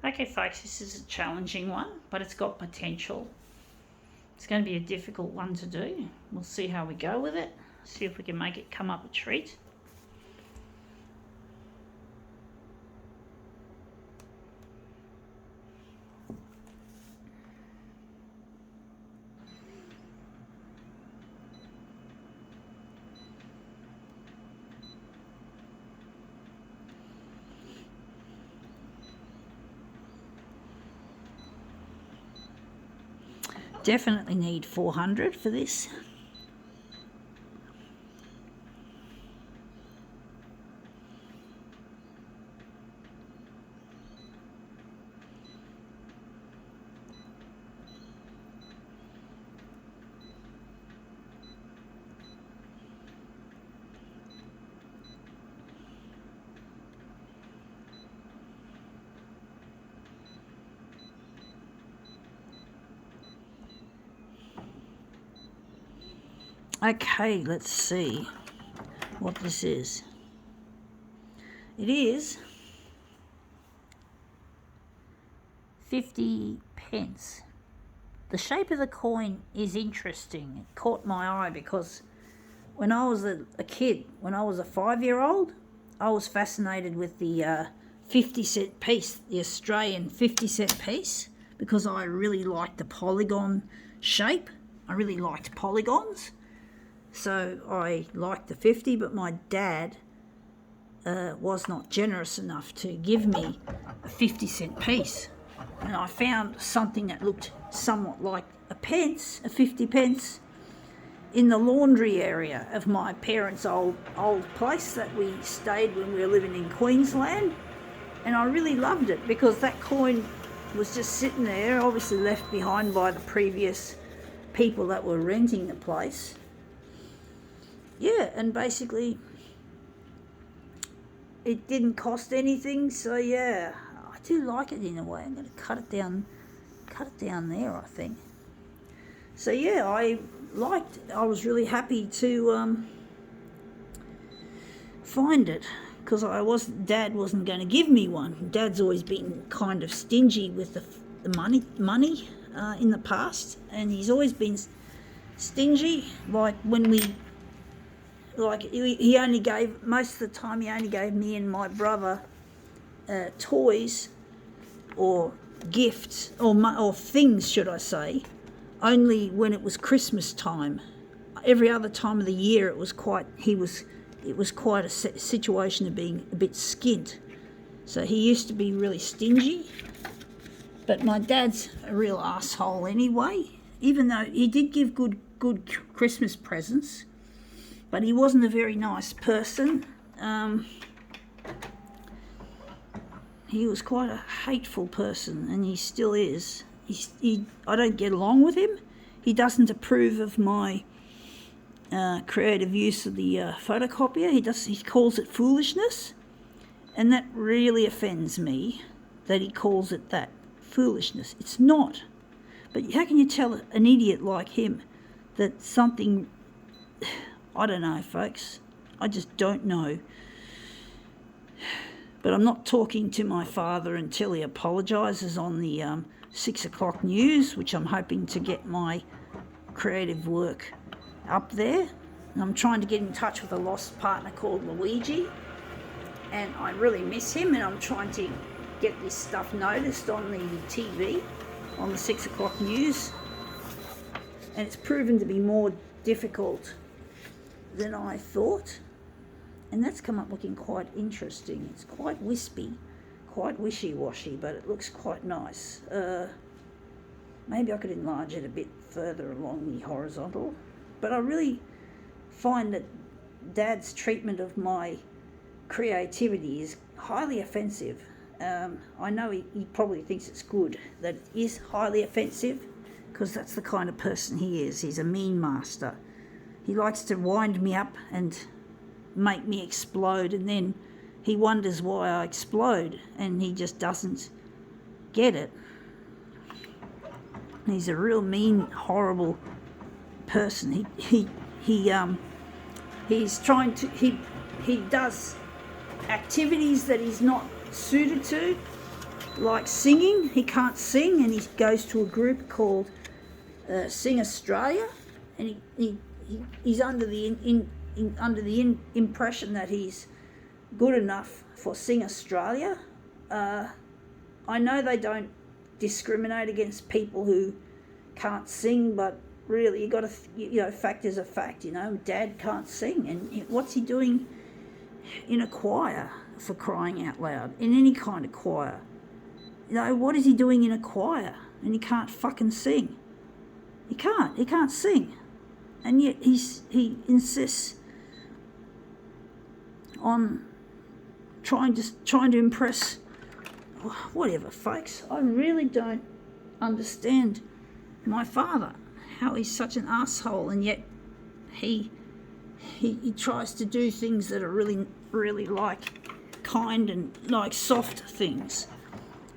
Okay, folks, this is a challenging one, but it's got potential. It's going to be a difficult one to do. We'll see how we go with it, see if we can make it come up a treat. Definitely need 400 for this. Okay, let's see what this is. It is 50 pence. The shape of the coin is interesting. It caught my eye because when I was a kid, when I was a 5-year-old, I was fascinated with the 50-cent piece, the Australian 50-cent piece, because I really liked the polygon shape. I really liked polygons. So I liked the 50, but my dad was not generous enough to give me a 50-cent piece. And I found something that looked somewhat like a pence, a 50 pence, in the laundry area of my parents' old place that we stayed when we were living in Queensland. And I really loved it because that coin was just sitting there, obviously left behind by the previous people that were renting the place. Yeah, and basically it didn't cost anything, so yeah, I do like it in a way. I'm going to cut it down there, I think. So yeah, I was really happy to find it, because Dad wasn't going to give me one. Dad's always been kind of stingy with the money in the past, and he's always been stingy. Like when he only gave, most of the time he only gave me and my brother toys or gifts or things, should I say, only when it was Christmas time. Every other time of the year it was quite a situation of being a bit skint. So he used to be really stingy. But my dad's a real asshole anyway, even though he did give good Christmas presents. But he wasn't a very nice person. He was quite a hateful person, and he still is. I don't get along with him. He doesn't approve of my creative use of the photocopier. He calls it foolishness, and that really offends me that he calls it that, foolishness. It's not. But how can you tell an idiot like him that something... I don't know, folks. I just don't know. But I'm not talking to my father until he apologises on the 6 o'clock news, which I'm hoping to get my creative work up there. And I'm trying to get in touch with a lost partner called Luigi, and I really miss him, and I'm trying to get this stuff noticed on the TV, on the 6 o'clock news. And it's proven to be more difficult than I thought, and that's come up looking quite interesting. It's quite wispy, quite wishy-washy, but it looks quite nice. Maybe I could enlarge it a bit further along the horizontal, but I really find that Dad's treatment of my creativity is highly offensive. I know he probably thinks it's good that it is highly offensive, because that's the kind of person he is. He's a mean master. He likes to wind me up and make me explode, and then he wonders why I explode, and he just doesn't get it. He's a real mean, horrible person. He's trying to... He does activities that he's not suited to, like singing. He can't sing, and he goes to a group called Sing Australia, and he's under the impression that he's good enough for Sing Australia. I know they don't discriminate against people who can't sing, but really, you got to, fact is a fact. Dad can't sing, and what's he doing in a choir, for crying out loud? In any kind of choir, what is he doing in a choir? And he can't fucking sing. He can't sing, and yet he insists on trying to impress. Whatever, folks. I really don't understand my father, how he's such an asshole, and yet he tries to do things that are really, really kind and soft things,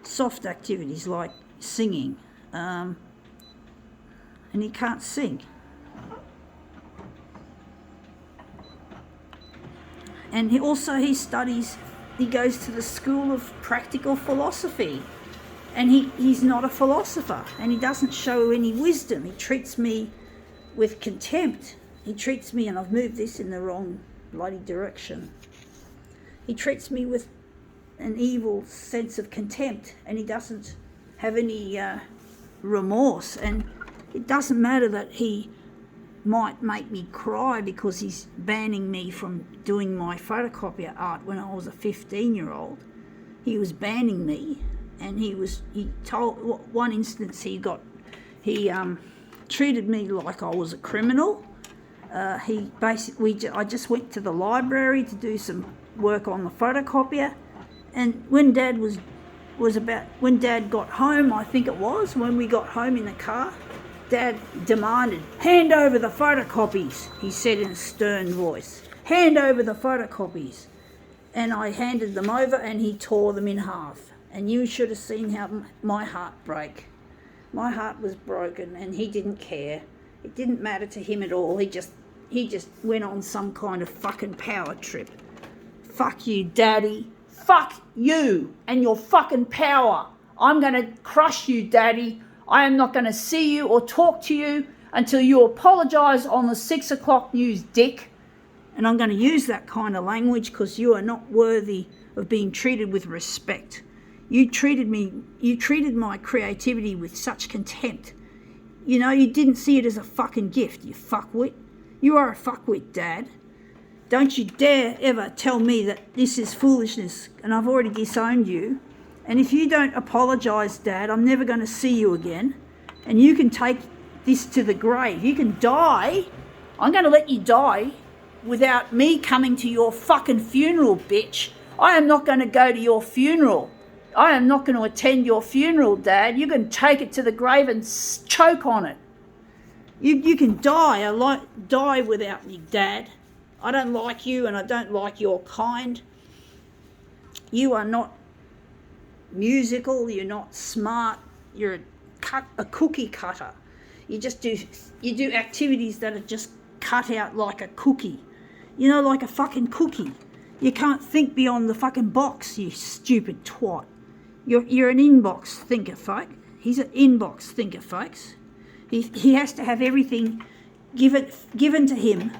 soft activities like singing, and he can't sing. And he goes to the School of Practical Philosophy, and he's not a philosopher, and he doesn't show any wisdom. He treats me with contempt. He treats me, and I've moved this in the wrong bloody direction. He treats me with an evil sense of contempt, and he doesn't have any remorse. And it doesn't matter that he might make me cry because he's banning me from doing my photocopier art when I was a 15-year-old. He was banning me, and he told one instance he treated me like I was a criminal. I just went to the library to do some work on the photocopier, and when Dad got home, I think it was when we got home in the car, Dad demanded, "Hand over the photocopies," he said in a stern voice. "Hand over the photocopies." And I handed them over, and he tore them in half. And you should have seen how my heart broke. My heart was broken, and he didn't care. It didn't matter to him at all. He just went on some kind of fucking power trip. Fuck you, Daddy. Fuck you and your fucking power. I'm going to crush you, Daddy. I am not going to see you or talk to you until you apologise on the 6 o'clock news, dick. And I'm going to use that kind of language because you are not worthy of being treated with respect. You treated my creativity with such contempt. You didn't see it as a fucking gift, you fuckwit. You are a fuckwit, Dad. Don't you dare ever tell me that this is foolishness, and I've already disowned you. And if you don't apologise, Dad, I'm never going to see you again. And you can take this to the grave. You can die. I'm going to let you die without me coming to your fucking funeral, bitch. I am not going to go to your funeral. I am not going to attend your funeral, Dad. You can take it to the grave and choke on it. You can die. Die without me, Dad. I don't like you, and I don't like your kind. You are not musical. You're not smart. You're a cookie cutter. You do activities that are just cut out like a cookie. Like a fucking cookie. You can't think beyond the fucking box, you stupid twat. You're an inbox thinker, folks. He's an inbox thinker, folks. He has to have everything given to him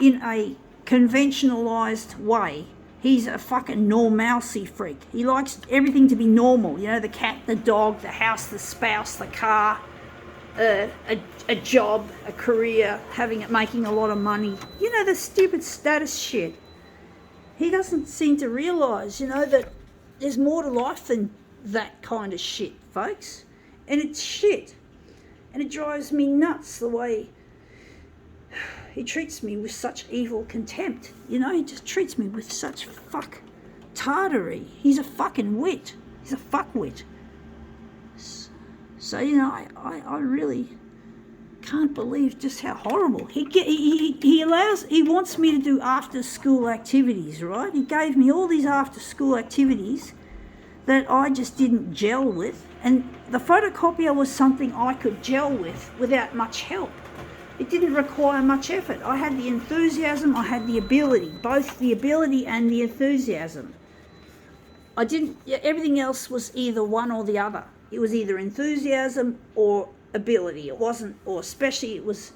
in a conventionalised way. He's a fucking normalcy freak. He likes everything to be normal. The cat, the dog, the house, the spouse, the car, a job, a career, making a lot of money. The stupid status shit. He doesn't seem to realise, that there's more to life than that kind of shit, folks. And it's shit. And it drives me nuts the way he treats me with such evil contempt. He just treats me with such fuck tartary. He's a fucking wit. He's a fuckwit. So, I really can't believe just how horrible. He wants me to do after school activities, right? He gave me all these after school activities that I just didn't gel with. And the photocopier was something I could gel with without much help. It didn't require much effort. I had the enthusiasm, I had the ability, both the ability and the enthusiasm. I didn't, everything else was either one or the other. It was either enthusiasm or ability. It wasn't, or especially it was,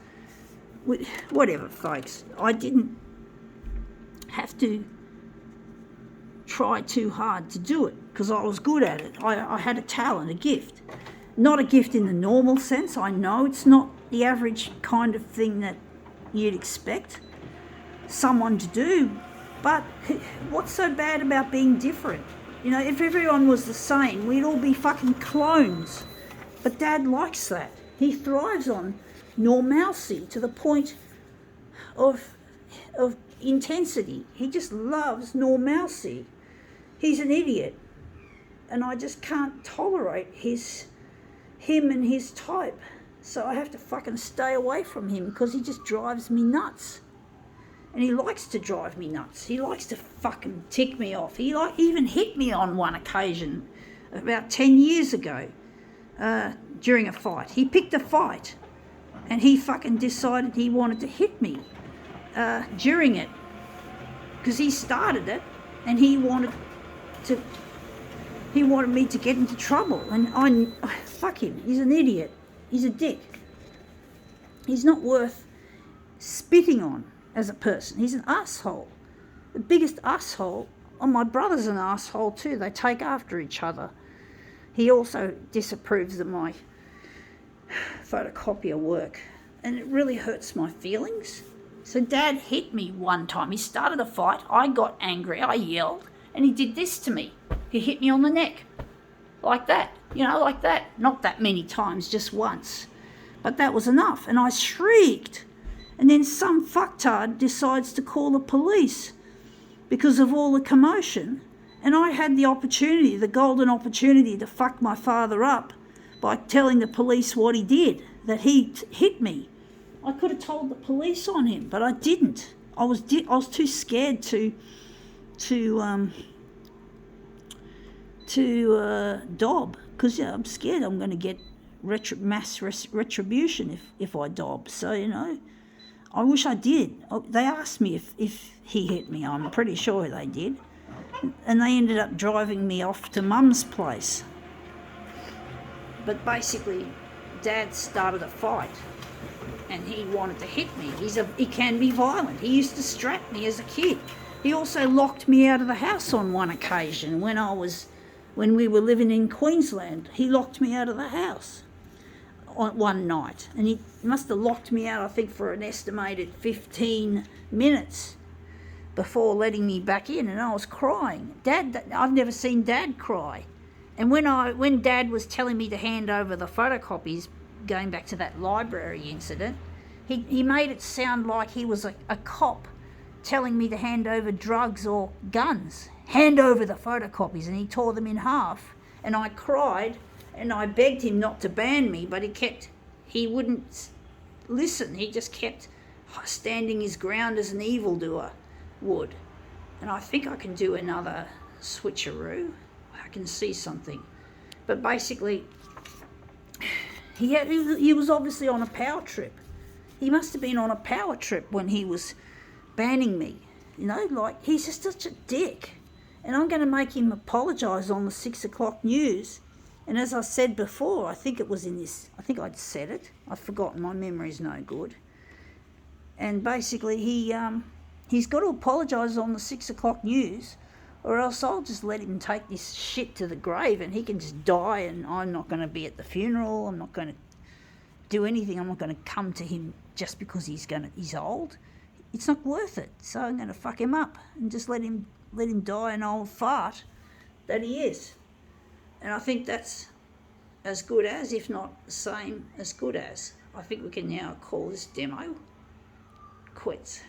whatever, folks. I didn't have to try too hard to do it because I was good at it. I had a talent, a gift. Not a gift in the normal sense. I know it's not the average kind of thing that you'd expect someone to do, but what's so bad about being different? You know, if everyone was the same, we'd all be fucking clones. But Dad likes that. He thrives on normalcy to the point of intensity. He just loves normalcy. He's an idiot, and I just can't tolerate him and his type. So I have to fucking stay away from him because he just drives me nuts. And he likes to drive me nuts. He likes to fucking tick me off. He even hit me on one occasion about 10 years ago during a fight. He picked a fight and he fucking decided he wanted to hit me during it because he started it and he wanted me to get into trouble. And fuck him. He's an idiot. He's a dick. He's not worth spitting on as a person. He's an asshole. The biggest asshole. Oh, my brother's an asshole too. They take after each other. He also disapproves of my photocopier work, and it really hurts my feelings. So Dad hit me one time. He started a fight. I got angry. I yelled, and he did this to me. He hit me on the neck. Like that. You know, like that. Not that many times, just once. But that was enough. And I shrieked. And then some fucktard decides to call the police because of all the commotion. And I had the opportunity, the golden opportunity to fuck my father up by telling the police what he did, that he hit me. I could have told the police on him, but I didn't. I was too scared to dob, because I'm scared I'm going to get mass retribution if I dob. So, you know, I wish I did. They asked me if he hit me. I'm pretty sure they did. And they ended up driving me off to Mum's place. But basically, Dad started a fight and he wanted to hit me. He can be violent. He used to strap me as a kid. He also locked me out of the house on one occasion when we were living in Queensland. He locked me out of the house on one night, and he must have locked me out, I think, for an estimated 15 minutes before letting me back in, and I was crying. I've never seen Dad cry. And when Dad was telling me to hand over the photocopies, going back to that library incident, he made it sound like he was a cop telling me to hand over drugs or guns. Hand over the photocopies, and he tore them in half. And I cried, and I begged him not to ban me, but he wouldn't listen. He just kept standing his ground as an evildoer would. And I think I can do another switcheroo. I can see something. But basically, he was obviously on a power trip. He must have been on a power trip when he was banning me. You know, like, he's just such a dick. And I'm going to make him apologise on the 6 o'clock news. And as I said before, I think I'd said it. I've forgotten, my memory's no good. And basically he's got to apologise on the 6 o'clock news, or else I'll just let him take this shit to the grave and he can just die, and I'm not going to be at the funeral. I'm not going to do anything. I'm not going to come to him just because he's old. It's not worth it. So I'm going to fuck him up and just let him die an old fart that he is. And I think that's as good as, if not the same as good as. I think we can now call this demo quits.